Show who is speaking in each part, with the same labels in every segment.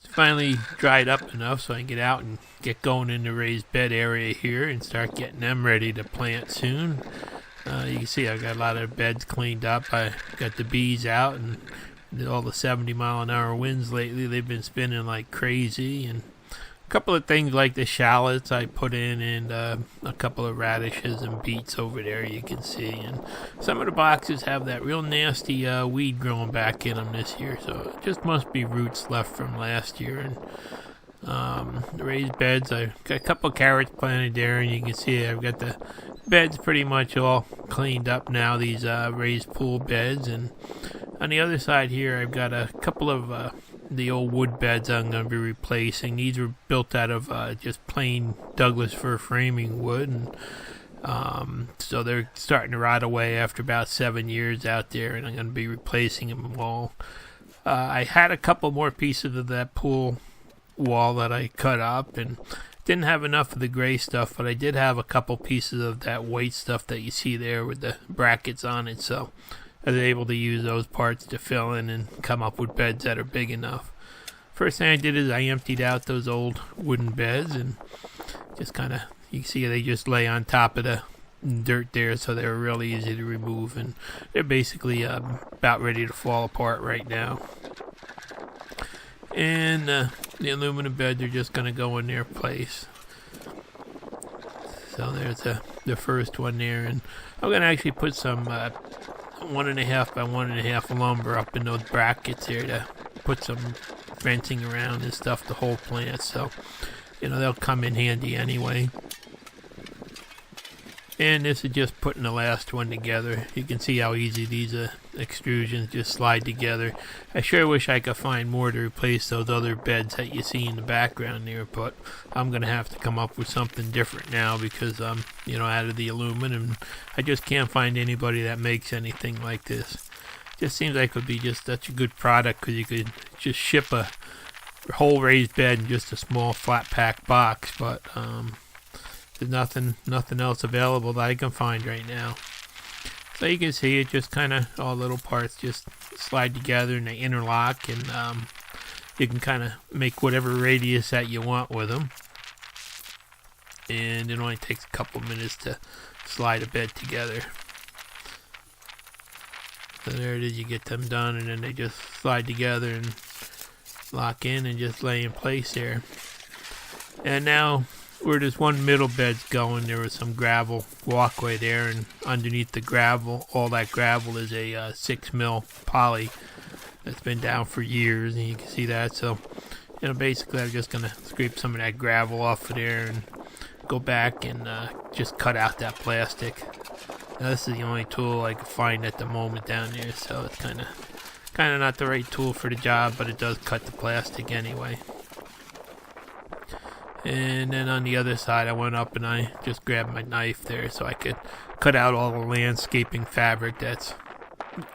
Speaker 1: It's finally dried up enough so I can get out and get going in the raised bed area here and start getting them ready to plant soon. You can see I've got a lot of beds cleaned up. I got the bees out, and all the 70-mile-an-hour winds lately, they've been spinning like crazy. And a couple of things like the shallots I put in, and a couple of radishes and beets over there you can see. And some of the boxes have that real nasty weed growing back in them this year, so it just must be roots left from last year. And the raised beds, I've got a couple of carrots planted there, and you can see I've got the beds pretty much all cleaned up now, these raised pool beds. And on the other side here, I've got a couple of the old wood beds I'm going to be replacing. These were built out of just plain Douglas fir framing wood, and so they're starting to rot away after about 7 years out there, and I'm going to be replacing them all. I had a couple more pieces of that pool wall that I cut up, and didn't have enough of the gray stuff, but I did have a couple pieces of that white stuff that you see there with the brackets on it, so I was able to use those parts to fill in and come up with beds that are big enough. First thing I did is I emptied out those old wooden beds, and just kind of, you can see they just lay on top of the dirt there, so they're really easy to remove, and they're basically about ready to fall apart right now. And the aluminum beds are just going to go in their place. So there's the first one there, and I'm going to actually put some 1.5 by 1.5 lumber up in those brackets here to put some fencing around and stuff to hold plants, so they'll come in handy anyway. And this is just putting the last one together. You can see how easy these extrusions just slide together. I sure wish I could find more to replace those other beds that you see in the background there, but I'm going to have to come up with something different now because I'm, out of the aluminum. I just can't find anybody that makes anything like this. Just seems like it would be just such a good product because you could just ship a whole raised bed in just a small flat pack box, but there's nothing else available that I can find right now. So you can see it just kind of all little parts just slide together and they interlock, and you can kind of make whatever radius that you want with them. And it only takes a couple minutes to slide a bed together. So there it is, you get them done, and then they just slide together and lock in and just lay in place there. And now where this one middle bed's going, there was some gravel walkway there, and underneath the gravel, all that gravel is a 6 mil poly that's been down for years, and you can see that. So basically I'm just gonna scrape some of that gravel off of there and go back and just cut out that plastic. Now this is the only tool I can find at the moment down there, so it's kind of not the right tool for the job, but it does cut the plastic anyway. And then on the other side, I went up and I just grabbed my knife there so I could cut out all the landscaping fabric that's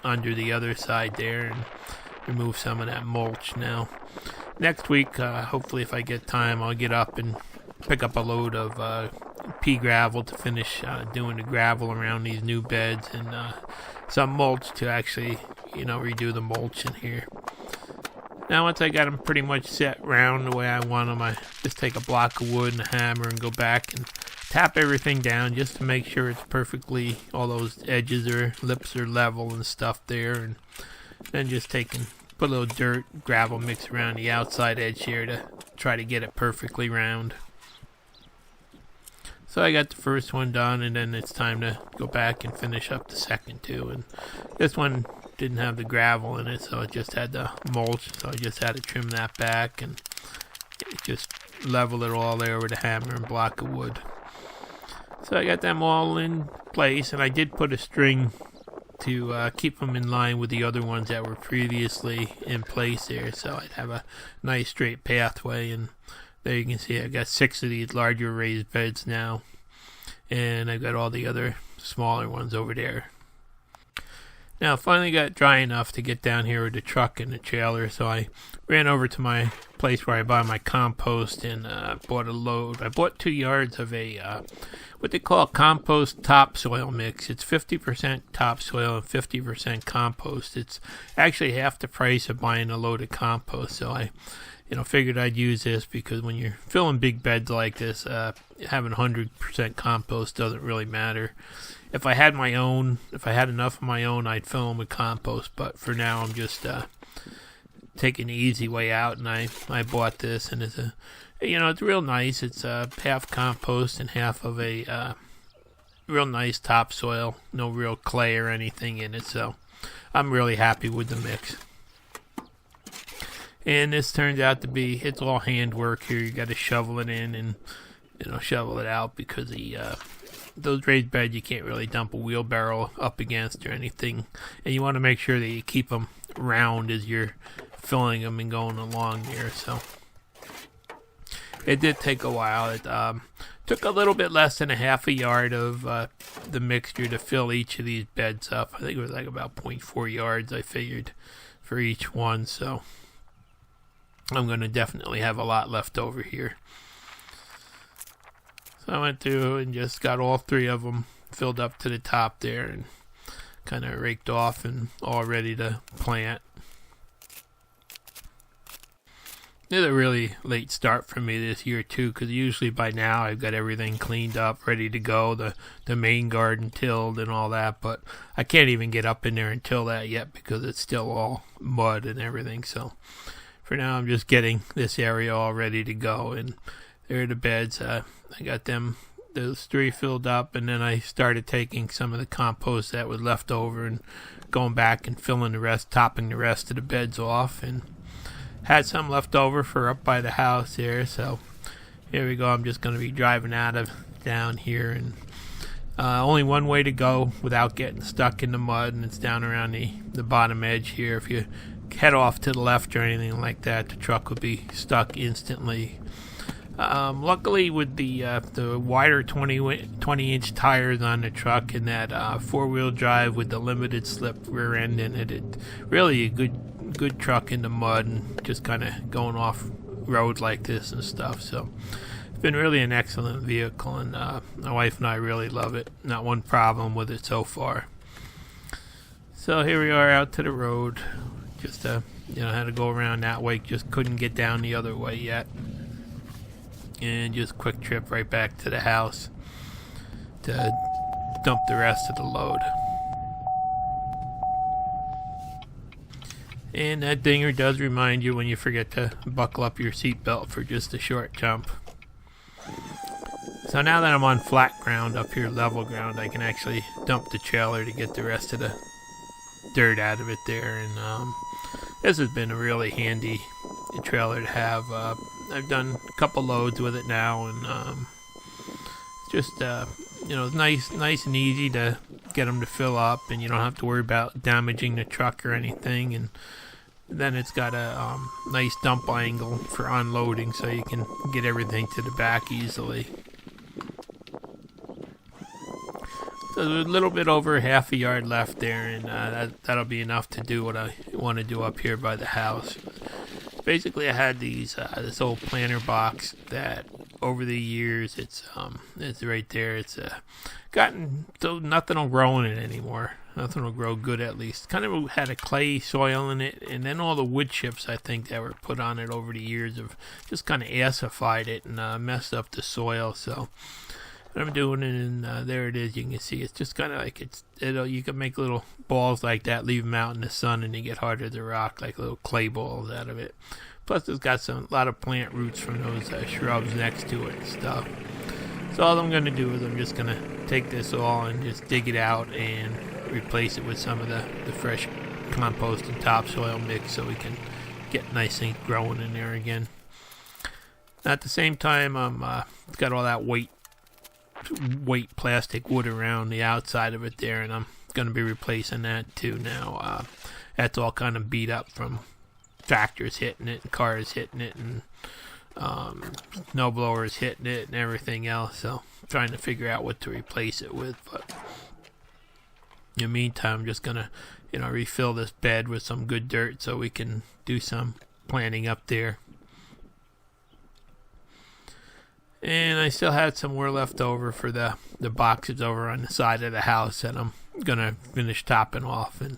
Speaker 1: under the other side there and remove some of that mulch. Now, next week, hopefully if I get time, I'll get up and pick up a load of pea gravel to finish doing the gravel around these new beds, and some mulch to actually, redo the mulch in here. Now once I got them pretty much set round the way I want them, I just take a block of wood and a hammer and go back and tap everything down just to make sure it's perfectly, all those edges or lips are level and stuff there, and then just put a little dirt, gravel mix around the outside edge here to try to get it perfectly round. So I got the first one done, and then it's time to go back and finish up the second two. And this one didn't have the gravel in it, so it just had the mulch, so I just had to trim that back and just level it all there with a hammer and block of wood. So I got them all in place, and I did put a string to keep them in line with the other ones that were previously in place there, so I'd have a nice straight pathway. And there you can see I've got 6 of these larger raised beds now, and I've got all the other smaller ones over there. Now, I finally got dry enough to get down here with the truck and the trailer, so I ran over to my place where I buy my compost and bought a load. I bought 2 yards of a what they call compost topsoil mix. It's 50% topsoil and 50% compost. It's actually half the price of buying a load of compost. So I figured I'd use this because when you're filling big beds like this, having 100% compost doesn't really matter. If I had enough of my own, I'd fill them with compost. But for now, I'm just taking the easy way out, and I bought this, and it's real nice. It's half compost and half of a real nice topsoil. No real clay or anything in it, so I'm really happy with the mix. And this turns out to be, it's all handwork here. You got to shovel it in and shovel it out because those raised beds you can't really dump a wheelbarrow up against or anything, and you want to make sure that you keep them round as you're filling them and going along there. So it did take a while. It took a little bit less than a half a yard of the mixture to fill each of these beds up. I think it was like about 0.4 yards I figured for each one, so I'm going to definitely have a lot left over here. So I went through and just got all 3 of them filled up to the top there and kind of raked off and all ready to plant. It's a really late start for me this year too, because usually by now I've got everything cleaned up, ready to go, the main garden tilled and all that, but I can't even get up in there and till that yet because it's still all mud and everything. So for now I'm just getting this area all ready to go, and there are the beds. I got those 3 filled up, and then I started taking some of the compost that was left over and going back and filling the rest, topping the rest of the beds off, and had some left over for up by the house here. So here we go. I'm just going to be driving down here, and only one way to go without getting stuck in the mud, and it's down around the bottom edge here. If you head off to the left or anything like that, the truck would be stuck instantly. Luckily, with the wider 20-inch tires on the truck and that 4-wheel drive with the limited slip rear end in it, it's really a good truck in the mud and just kind of going off roads like this and stuff. So it's been really an excellent vehicle, and my wife and I really love it. Not one problem with it so far. So here we are out to the road. Just had to go around that way. Just couldn't get down the other way yet. And just quick trip right back to the house to dump the rest of the load. And that dinger does remind you when you forget to buckle up your seatbelt for just a short jump. So now that I'm on flat ground up here, level ground, I can actually dump the trailer to get the rest of the dirt out of it there. And this has been a really handy trailer to have. I've done a couple loads with it now, and just nice and easy to get them to fill up, and you don't have to worry about damaging the truck or anything. And then it's got a nice dump angle for unloading, so you can get everything to the back easily. So there's a little bit over half a yard left there, and that'll be enough to do what I want to do up here by the house. Basically, I had this old planter box that over the years it's right there. It's gotten so nothing will grow in it anymore. Nothing will grow good, at least. Kind of had a clay soil in it, and then all the wood chips I think that were put on it over the years have just kind of acidified it and messed up the soil. So what I'm doing, and there it is. You can see it's just kind of like you can make little balls like that, leave them out in the sun, and they get harder to rock, like little clay balls out of it. Plus, it's got a lot of plant roots from those shrubs next to it and stuff. So all I'm going to do is I'm just going to take this all and just dig it out and replace it with some of the fresh compost and topsoil mix so we can get nice things growing in there again. At the same time, it's got all that weight plastic wood around the outside of it there, and I'm going to be replacing that too now. That's all kind of beat up from tractors hitting it and cars hitting it and snow blowers hitting it and everything else. So I'm trying to figure out what to replace it with, but in the meantime I'm just going to refill this bed with some good dirt so we can do some planting up there. And I still had some more left over for the boxes over on the side of the house that I'm going to finish topping off and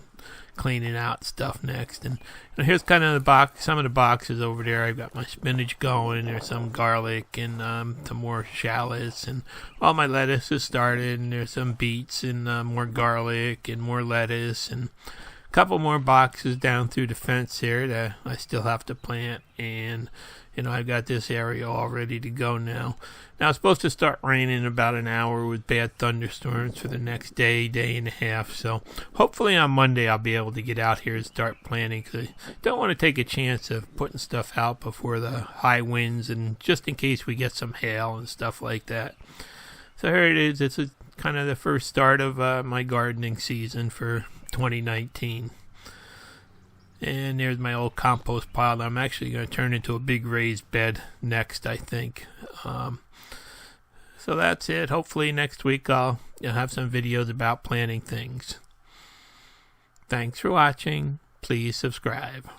Speaker 1: cleaning out stuff next. And here's kind of some of the boxes over there. I've got my spinach going. There's some garlic and some more shallots, and all my lettuce is started. And there's some beets and more garlic and more lettuce, and a couple more boxes down through the fence here that I still have to plant. And I've got this area all ready to go now. Now it's supposed to start raining in about an hour with bad thunderstorms for the next day and a half. So hopefully on Monday I'll be able to get out here and start planting, because I don't want to take a chance of putting stuff out before the high winds, and just in case we get some hail and stuff like that. So here it is. It's kind of the first start of my gardening season for 2019. And there's my old compost pile that I'm actually going to turn into a big raised bed next, I think. So that's it. Hopefully next week I'll have some videos about planting things. Thanks for watching. Please subscribe.